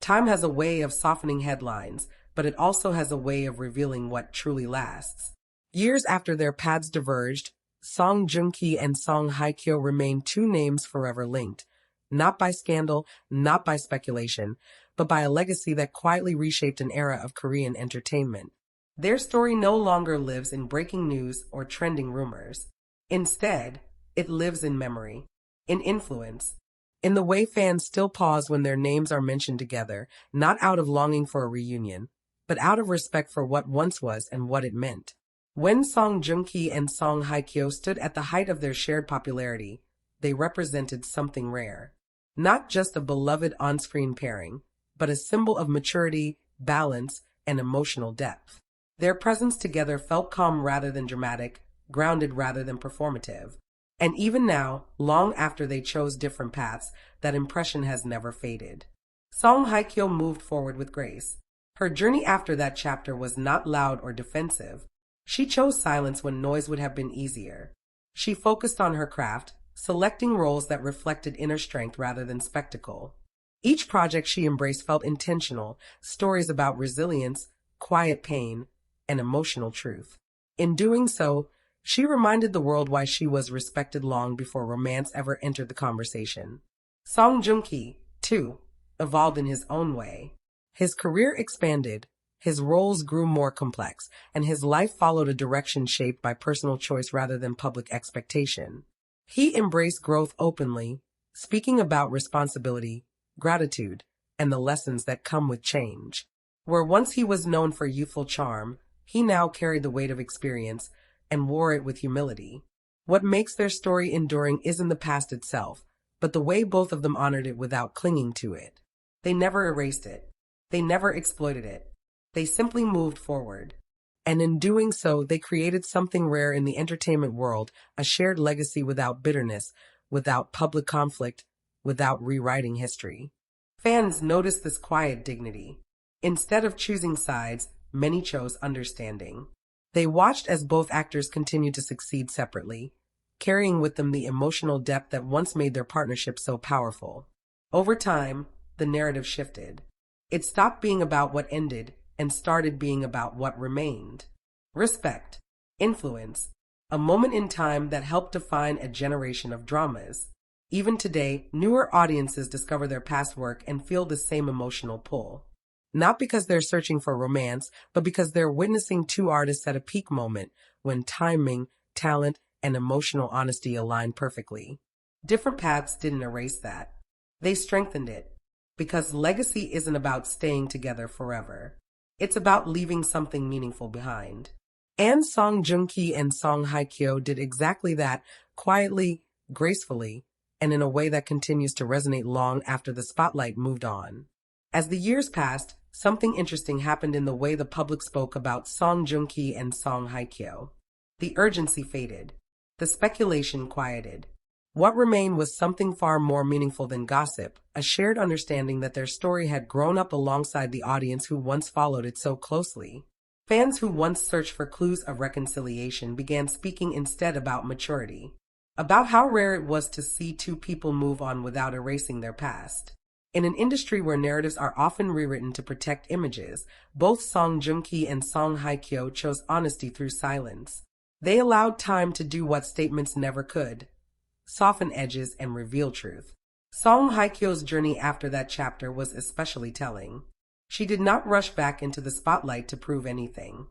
Time has a way of softening headlines, but it also has a way of revealing what truly lasts. Years after their paths diverged, Song Joong-ki and Song Hye-kyo remain two names forever linked, not by scandal, not by speculation, but by a legacy that quietly reshaped an era of Korean entertainment. Their story no longer lives in breaking news or trending rumors. Instead, it lives in memory, in influence, in the way fans still pause when their names are mentioned together, not out of longing for a reunion, but out of respect for what once was and what it meant. When Song Joong-ki and Song Hye-kyo stood at the height of their shared popularity, they represented something rare. Not just a beloved on-screen pairing, but a symbol of maturity, balance, and emotional depth. Their presence together felt calm rather than dramatic, grounded rather than performative. And even now, long after they chose different paths, that impression has never faded. Song Hye-kyo moved forward with grace. Her journey after that chapter was not loud or defensive. She chose silence when noise would have been easier. She focused on her craft, selecting roles that reflected inner strength rather than spectacle. Each project she embraced felt intentional, stories about resilience, quiet pain, and emotional truth. In doing so, she reminded the world why she was respected long before romance ever entered the conversation. Song Joong-ki, too, evolved in his own way. His career expanded, his roles grew more complex, and his life followed a direction shaped by personal choice rather than public expectation. He embraced growth openly, speaking about responsibility, gratitude, and the lessons that come with change. Where once he was known for youthful charm, he now carried the weight of experience and wore it with humility. What makes their story enduring isn't the past itself, but the way both of them honored it without clinging to it. They never erased it. They never exploited it. They simply moved forward. And in doing so, they created something rare in the entertainment world, a shared legacy without bitterness, without public conflict, without rewriting history. Fans noticed this quiet dignity. Instead of choosing sides, many chose understanding. They watched as both actors continued to succeed separately, carrying with them the emotional depth that once made their partnership so powerful. Over time, the narrative shifted. It stopped being about what ended and started being about what remained. Respect, influence, a moment in time that helped define a generation of dramas. Even today, newer audiences discover their past work and feel the same emotional pull. Not because they're searching for romance, but because they're witnessing two artists at a peak moment when timing, talent, and emotional honesty align perfectly. Different paths didn't erase that. They strengthened it. Because legacy isn't about staying together forever. It's about leaving something meaningful behind. And Song Joong-ki and Song Hye-kyo did exactly that, quietly, gracefully, and in a way that continues to resonate long after the spotlight moved on. As the years passed, something interesting happened in the way the public spoke about Song Joong-ki and Song Hye-kyo. The urgency faded. The speculation quieted. What remained was something far more meaningful than gossip, a shared understanding that their story had grown up alongside the audience who once followed it so closely. Fans who once searched for clues of reconciliation began speaking instead about maturity, about how rare it was to see two people move on without erasing their past. In an industry where narratives are often rewritten to protect images, both Song Joong-ki and Song Hye-kyo chose honesty through silence. They allowed time to do what statements never could: soften edges and reveal truth. Song Hye-kyo's journey after that chapter was especially telling. She did not rush back into the spotlight to prove anything.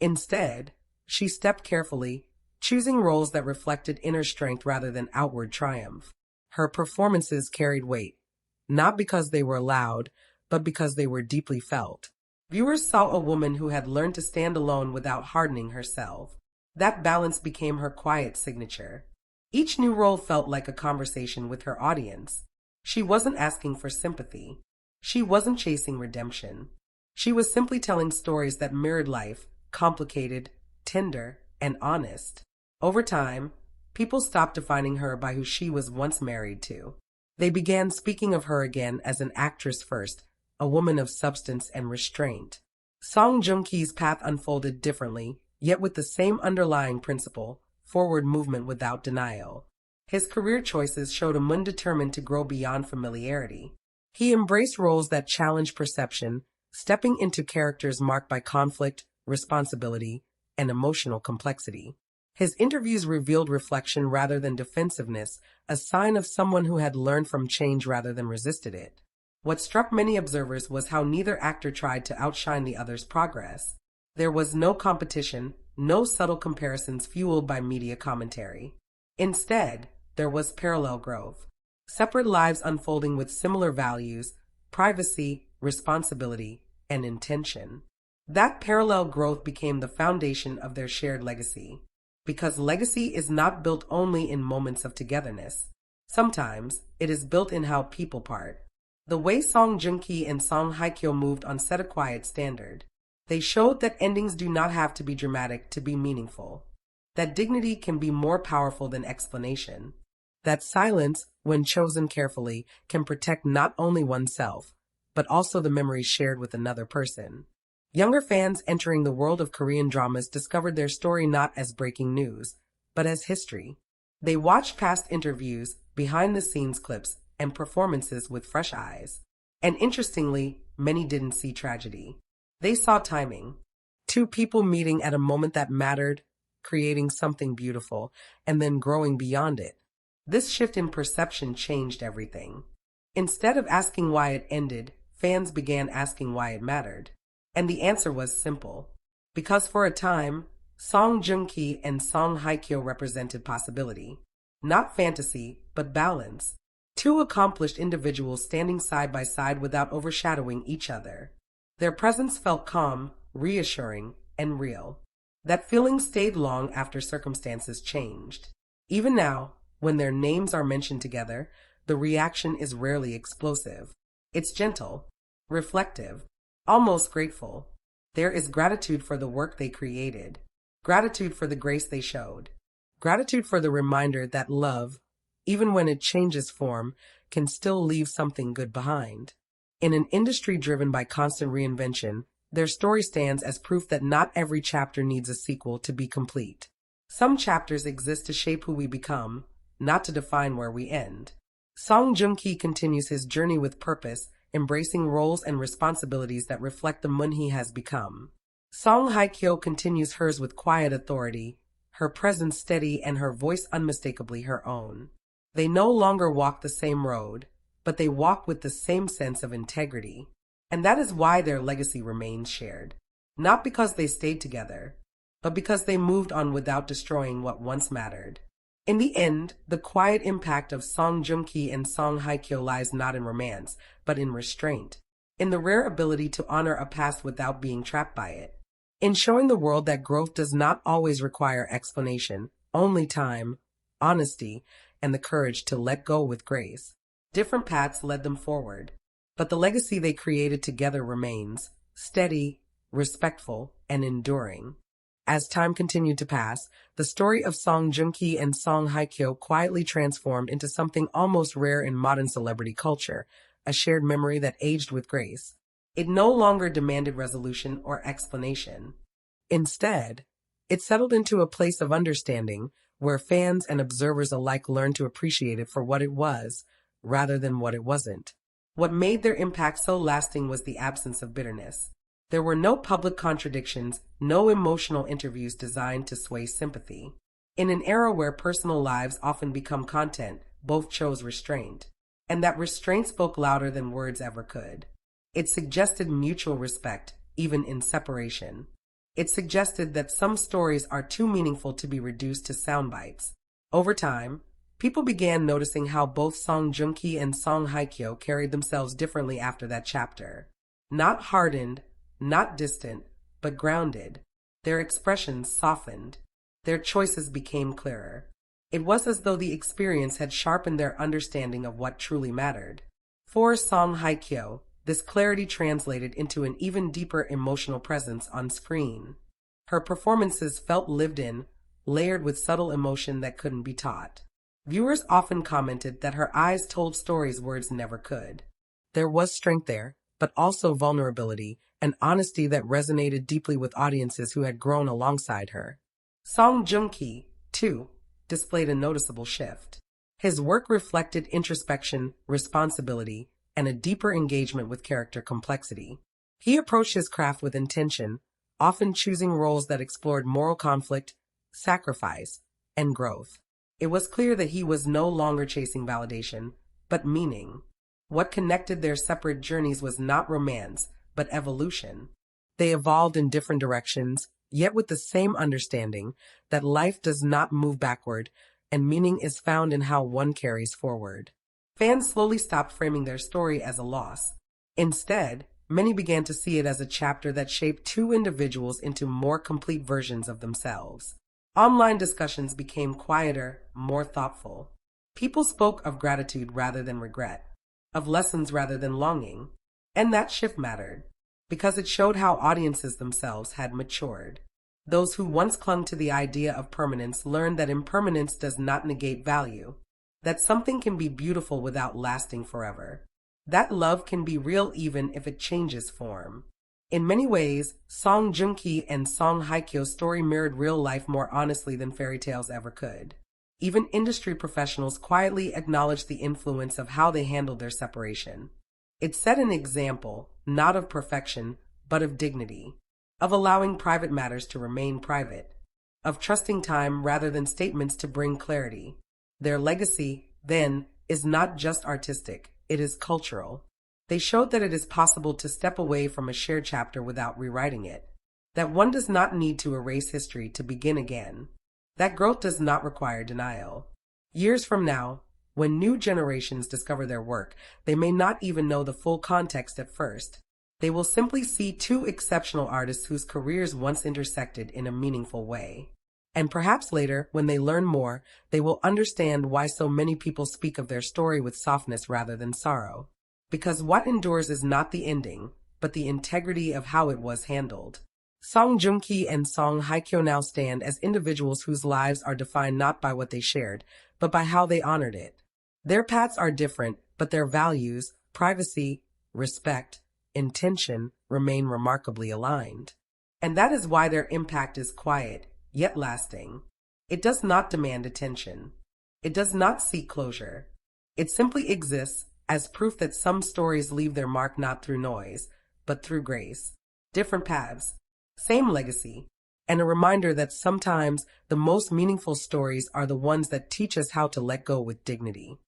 Instead, she stepped carefully, choosing roles that reflected inner strength rather than outward triumph. Her performances carried weight, not because they were loud, but because they were deeply felt. Viewers saw a woman who had learned to stand alone without hardening herself. That balance became her quiet signature. Each new role felt like a conversation with her audience. She wasn't asking for sympathy. She wasn't chasing redemption. She was simply telling stories that mirrored life, complicated, tender, and honest. Over time, people stopped defining her by who she was once married to. They began speaking of her again as an actress first, a woman of substance and restraint. Song Joong-ki's path unfolded differently, yet with the same underlying principle: forward movement without denial. His career choices showed a man determined to grow beyond familiarity. He embraced roles that challenged perception, stepping into characters marked by conflict, responsibility, and emotional complexity. His interviews revealed reflection rather than defensiveness, a sign of someone who had learned from change rather than resisted it. What struck many observers was how neither actor tried to outshine the other's progress. There was no competition, no subtle comparisons fueled by media commentary. Instead, there was parallel growth. Separate lives unfolding with similar values, privacy, responsibility, and intention. That parallel growth became the foundation of their shared legacy. Because legacy is not built only in moments of togetherness. Sometimes, it is built in how people part. The way Song Joong-ki and Song Hye-kyo moved on set a quiet standard. They showed that endings do not have to be dramatic to be meaningful. That dignity can be more powerful than explanation. That silence, when chosen carefully, can protect not only oneself, but also the memories shared with another person. Younger fans entering the world of Korean dramas discovered their story not as breaking news, but as history. They watched past interviews, behind-the-scenes clips, and performances with fresh eyes. And interestingly, many didn't see tragedy. They saw timing. Two people meeting at a moment that mattered, creating something beautiful, and then growing beyond it. This shift in perception changed everything. Instead of asking why it ended, fans began asking why it mattered. And the answer was simple. Because for a time, Song Joong-ki and Song Hye-kyo represented possibility. Not fantasy, but balance. Two accomplished individuals standing side by side without overshadowing each other. Their presence felt calm, reassuring, and real. That feeling stayed long after circumstances changed. Even now, when their names are mentioned together, the reaction is rarely explosive. It's gentle, reflective, almost grateful. There is gratitude for the work they created, gratitude for the grace they showed, gratitude for the reminder that love, even when it changes form, can still leave something good behind. In an industry driven by constant reinvention, their story stands as proof that not every chapter needs a sequel to be complete. Some chapters exist to shape who we become, not to define where we end. Song Joong-ki continues his journey with purpose, embracing roles and responsibilities that reflect the man he has become. Song Hye-kyo continues hers with quiet authority, her presence steady and her voice unmistakably her own. They no longer walk the same road, but they walk with the same sense of integrity. And that is why their legacy remains shared. Not because they stayed together, but because they moved on without destroying what once mattered. In the end, the quiet impact of Song Joong-ki and Song Hye-kyo lies not in romance, but in restraint. In the rare ability to honor a past without being trapped by it. In showing the world that growth does not always require explanation, only time, honesty, and the courage to let go with grace. Different paths led them forward, but the legacy they created together remains, steady, respectful, and enduring. As time continued to pass, the story of Song Joong-ki and Song Hye-kyo quietly transformed into something almost rare in modern celebrity culture, a shared memory that aged with grace. It no longer demanded resolution or explanation. Instead, it settled into a place of understanding where fans and observers alike learned to appreciate it for what it was, rather than what it wasn't. What made their impact so lasting was the absence of bitterness. There were no public contradictions, no emotional interviews designed to sway sympathy. In an era where personal lives often become content, both chose restraint. And that restraint spoke louder than words ever could. It suggested mutual respect, even in separation. It suggested that some stories are too meaningful to be reduced to sound bites. Over time, people began noticing how both Song Joong-ki and Song Hye-kyo carried themselves differently after that chapter. Not hardened, not distant, but grounded. Their expressions softened. Their choices became clearer. It was as though the experience had sharpened their understanding of what truly mattered. For Song Hye-kyo, this clarity translated into an even deeper emotional presence on screen. Her performances felt lived in, layered with subtle emotion that couldn't be taught. Viewers often commented that her eyes told stories words never could. There was strength there, but also vulnerability, and honesty that resonated deeply with audiences who had grown alongside her. Song Joong-ki, too, displayed a noticeable shift. His work reflected introspection, responsibility, and a deeper engagement with character complexity. He approached his craft with intention, often choosing roles that explored moral conflict, sacrifice, and growth. It was clear that he was no longer chasing validation, but meaning. What connected their separate journeys was not romance, but evolution. They evolved in different directions, yet with the same understanding that life does not move backward, and meaning is found in how one carries forward. Fans slowly stopped framing their story as a loss. Instead, many began to see it as a chapter that shaped two individuals into more complete versions of themselves. Online discussions became quieter, more thoughtful. People spoke of gratitude rather than regret, of lessons rather than longing. And that shift mattered, because it showed how audiences themselves had matured. Those who once clung to the idea of permanence learned that impermanence does not negate value, that something can be beautiful without lasting forever, that love can be real even if it changes form. In many ways, Song Joong-ki and Song Hye-kyo's story mirrored real life more honestly than fairy tales ever could. Even industry professionals quietly acknowledged the influence of how they handled their separation. It set an example, not of perfection, but of dignity, of allowing private matters to remain private, of trusting time rather than statements to bring clarity. Their legacy, then, is not just artistic, it is cultural. They showed that it is possible to step away from a shared chapter without rewriting it, that one does not need to erase history to begin again, that growth does not require denial. Years from now, when new generations discover their work, they may not even know the full context at first. They will simply see two exceptional artists whose careers once intersected in a meaningful way. And perhaps later, when they learn more, they will understand why so many people speak of their story with softness rather than sorrow. Because what endures is not the ending, but the integrity of how it was handled. Song Joong-ki and Song Hye-kyo now stand as individuals whose lives are defined not by what they shared, but by how they honored it. Their paths are different, but their values, privacy, respect, intention, remain remarkably aligned. And that is why their impact is quiet, yet lasting. It does not demand attention. It does not seek closure. It simply exists as proof that some stories leave their mark not through noise, but through grace. Different paths, same legacy, and a reminder that sometimes the most meaningful stories are the ones that teach us how to let go with dignity.